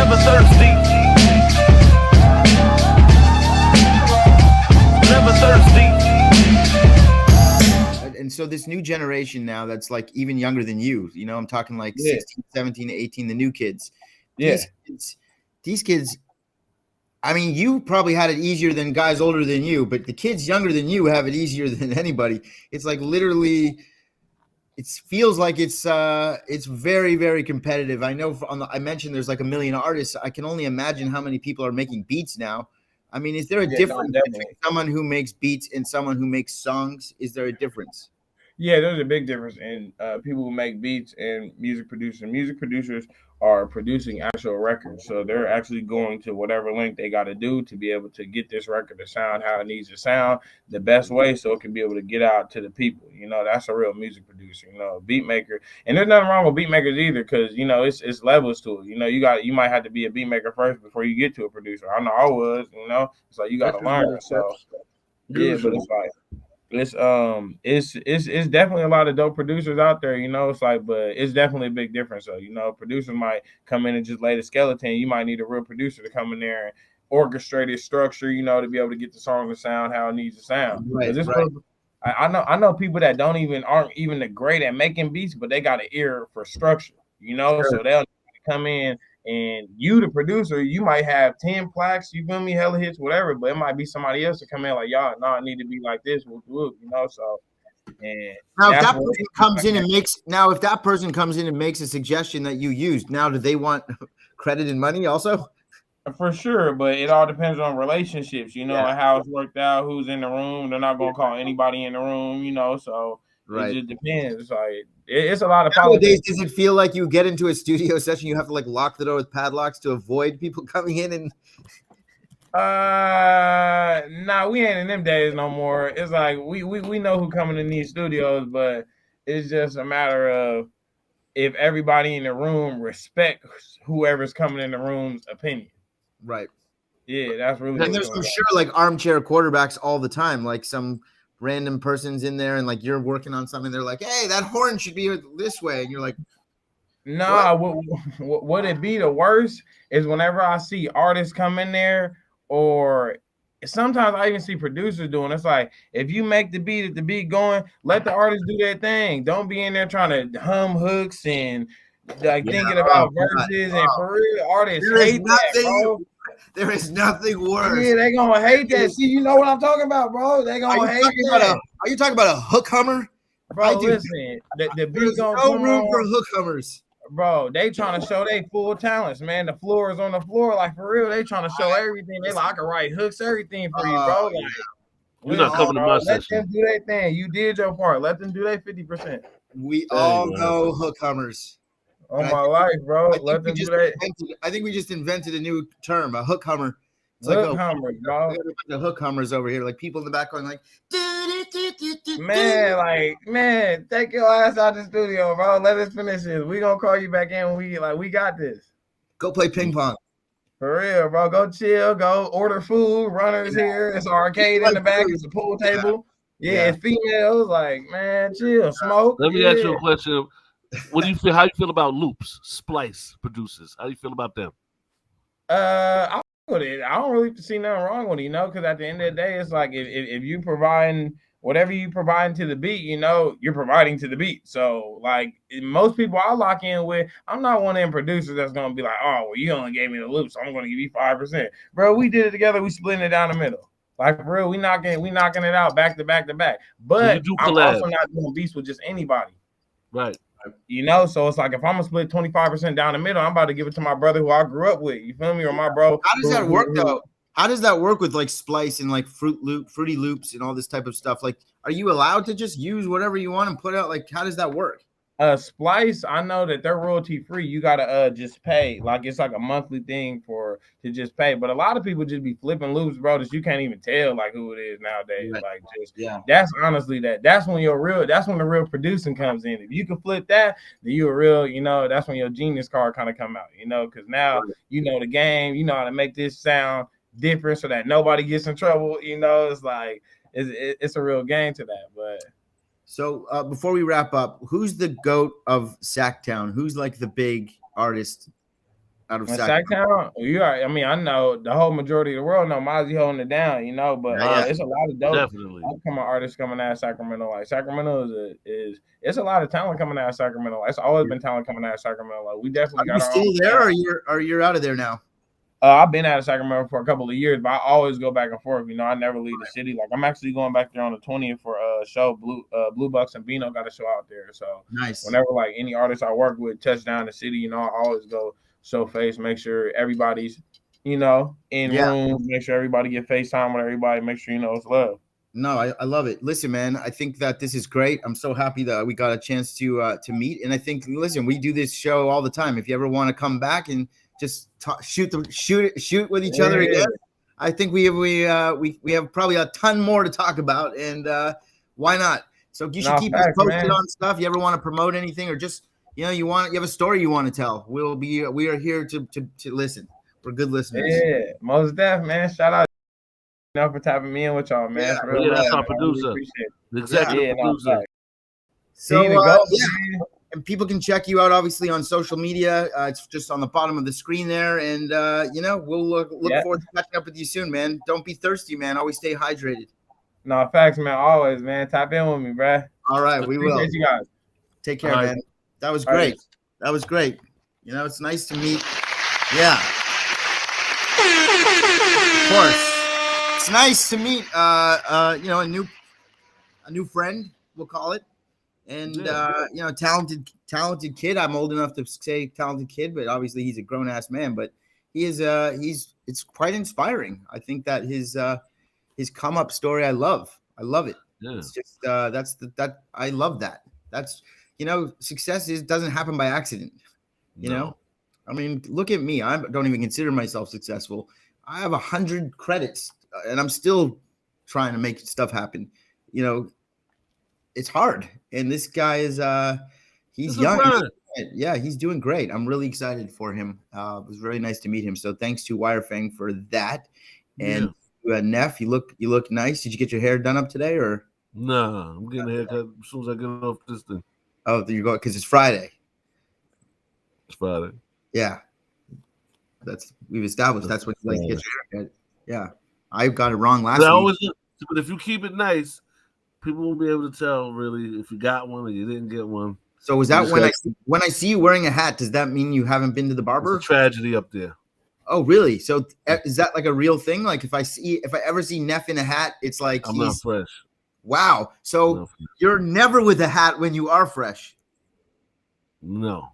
Never thirsty. Never thirsty. And so this new generation now that's like even younger than you, I'm talking like 16, 17, 18, the new kids. These kids, I mean, you probably had it easier than guys older than you, but the kids younger than you have it easier than anybody. It's like literally, it feels like it's very, very competitive. I know I mentioned there's like 1 million artists. I can only imagine how many people are making beats now. I mean, is there a difference between someone who makes beats and someone who makes songs? Is there a difference? Yeah, there's a big difference in people who make beats and music producers. Music producers are producing actual records, so they're actually going to whatever length they got to do to be able to get this record to sound how it needs to sound the best way, so it can be able to get out to the people. That's a real music producer. Beat maker, and there's nothing wrong with beat makers either, because it's levels to it. You might have to be a beat maker first before you get to a producer. I know I was. So you got to learn. So yeah, but it's like. It's definitely a lot of dope producers out there, it's like, but it's definitely a big difference. So, producers might come in and just lay the skeleton. You might need a real producer to come in there and orchestrate its structure, to be able to get the song to sound how it needs to sound. Right. I know people that aren't even the great at making beats, but they got an ear for structure, Sure. So they'll come in. And you, the producer, you might have 10 plaques, you feel me, hella hits, whatever, but it might be somebody else to come in like, y'all, no, I need to be like this, so. And now, if that person comes in and makes a suggestion that you used, now do they want credit and money also? For sure, but it all depends on relationships, and how it's worked out, who's in the room. They're not gonna call anybody in the room, so right. It just depends. It's like it's a lot of nowadays. Does it feel like you get into a studio session, you have to like lock the door with padlocks to avoid people coming in? And nah, we ain't in them days no more. It's like we know who coming in these studios, but it's just a matter of if everybody in the room respects whoever's coming in the room's opinion. Right. Yeah, that's really. And there's for sure like armchair quarterbacks all the time. Like some random person's in there and like you're working on something. They're like, "Hey, that horn should be this way," and you're like, "Nah." What it be the worst is whenever I see artists come in there, or sometimes I even see producers doing. It's like if you make the beat going, let the artist do their thing. Don't be in there trying to hum hooks and like thinking about verses. And for real, artists hate that, bro. There is nothing worse. Yeah, they gonna hate that. See, you know what I'm talking about, bro. They gonna hate that. Are you talking about a hook hummer? Bro, listen, the beat gonna no room for hook hummers. Bro, they trying to show they full talents, man. The floor is on the floor, like for real. They trying to show everything. They like, I can write hooks, everything for you, bro. Like, you're not coming to my session. Let them do their thing. You did your part. Let them do their 50%. We all know hook hummers. On my life, bro. Let them do that. I think we just invented a new term, a hook hummer. It's hook hummers, bro. The hook hummers over here, like people in the back going like, man, take your ass out the studio, bro. Let us finish this. We gonna call you back in when we got this. Go play ping pong. For real, bro. Go chill. Go order food. Runners here. It's an arcade in the back. It's a pool table. Yeah, it's females. Like, man, chill. Smoke. Let me ask you a question. What do you feel? How you feel about loops, splice producers? How do you feel about them? I don't really see nothing wrong with it, because at the end of the day, it's like if you providing whatever you providing to the beat, you're providing to the beat. So like most people I lock in with, I'm not one of them producers that's gonna be like, oh, well, you only gave me the loop, so I'm gonna give you 5%. Bro, we did it together. We splitting it down the middle. Like for real, we knocking it out back to back to back. But so I'm also not doing beats with just anybody. Right. So it's like if I'm gonna split 25% down the middle, I'm about to give it to my brother who I grew up with. You feel me? Or my bro. How does that work though? How does that work with like Splice and like Fruity Loops and all this type of stuff? Like, are you allowed to just use whatever you want and put out? Like, how does that work? Splice, I know that they're royalty free. You gotta just pay. Like it's like a monthly thing to just pay. But a lot of people just be flipping loops, bro, that you can't even tell like who it is nowadays. Right. Like that's honestly that's when the real producing comes in. If you can flip that, then you're real, that's when your genius card kind of come out, because now you know the game, you know how to make this sound different so that nobody gets in trouble. It's like it's a real game to that, but. So before we wrap up, who's the GOAT of Sacktown? Who's like the big artist out of Sacktown. I mean, I know the whole majority of the world know Mozzie holding it down, you know, but it's a lot of dope upcoming artists coming out of Sacramento. Like Sacramento is it's a lot of talent coming out of Sacramento. It's always been talent coming out of Sacramento. Like, we definitely got our still own there, or you're out of there now? I've been out of Sacramento for a couple of years, but I always go back and forth. You know, I never leave the city. Like, I'm actually going back there on the 20th for a show. Blue Bucks and Bino got a show out there. So nice. Whenever like any artist I work with touch down the city, you know, I always go show face, make sure everybody's, you know, in rooms, make sure everybody get FaceTime with everybody, make sure you know it's love. No, I love it. Listen, man, I think that this is great. I'm so happy that we got a chance to meet. And I think, listen, we do this show all the time. If you ever want to come back and just shoot with each other again, I think we have probably a ton more to talk about, and why not? So you should keep us posted on stuff. You ever want to promote anything, or just, you know, you have a story you want to tell, we are here to listen. We're good listeners. Yeah, most def, man. Shout out, you know, for tapping me in with y'all, man. Yeah, that's our producer, the executive producer. So and people can check you out obviously on social media. It's just on the bottom of the screen there, and you know, we'll look forward to catching up with you soon, man. Don't be thirsty, man. Always stay hydrated. No, facts, man. Always, man. Tap in with me, bro. All right, we will. You guys. Take care, man. That was great. That was great. You know, it's nice to meet. Yeah. Of course. It's nice to meet you know, a new friend, we'll call it. And you know, talented kid. I'm old enough to say talented kid, but obviously he's a grown ass man. But he is it's quite inspiring. I think that his come up story, I love it. Yeah. It's just that I love that. That's, you know, success doesn't happen by accident. You know, I mean, look at me. I don't even consider myself successful. I have 100 credits, and I'm still trying to make stuff happen. You know, it's hard. And this guy is he's young. He's doing great. I'm really excited for him. It was very nice to meet him. So thanks to WireFang for that. And Neff, you look nice. Did you get your hair done up today, or? No, I'm getting a haircut as soon as I get off this thing. Oh, there you go, because it's Friday. It's Friday. Yeah. We've established that's what you like to get your haircut. Yeah. I got it wrong last week. But if you keep it nice, people will be able to tell really if you got one or you didn't get one. So is that when I see you wearing a hat, does that mean you haven't been to the barber? It's a tragedy up there. Oh, really? So is that like a real thing? Like if I ever see Neff in a hat, it's like I'm not fresh. Wow. So you're never with a hat when you are fresh. No.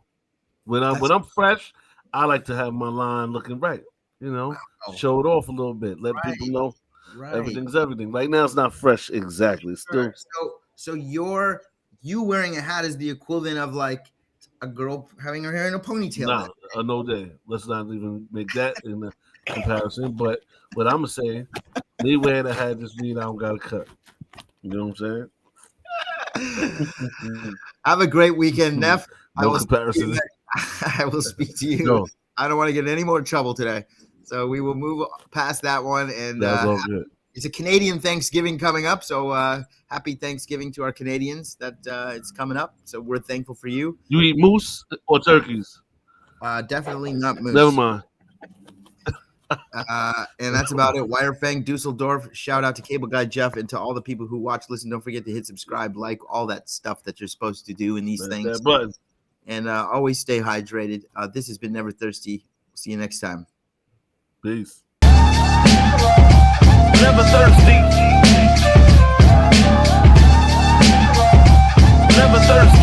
When I'm fresh, I like to have my line looking right. You know, show it off a little bit. Let people know everything's everything. Right now, it's not fresh exactly. Still. So you wearing a hat is the equivalent of like a girl having her hair in a ponytail. No day. Let's not even make that in the comparison. But what I'm gonna say, me wearing a hat just means I don't got a cut. You know what I'm saying? Have a great weekend, Neff. No comparison. I will speak to you. No. I don't want to get in any more trouble today. So we will move past that one. And it's a Canadian Thanksgiving coming up. So happy Thanksgiving to our Canadians that it's coming up. So we're thankful for you. You eat moose or turkeys? Definitely not moose. Never mind. And that's about it. WireFang, Dusseldorf. Shout out to Cable Guy Jeff and to all the people who watch, listen. Don't forget to hit subscribe, like, all that stuff that you're supposed to do in these things. That button. And always stay hydrated. This has been Never Thirsty. See you next time. Peace. Never thirsty. Never thirsty.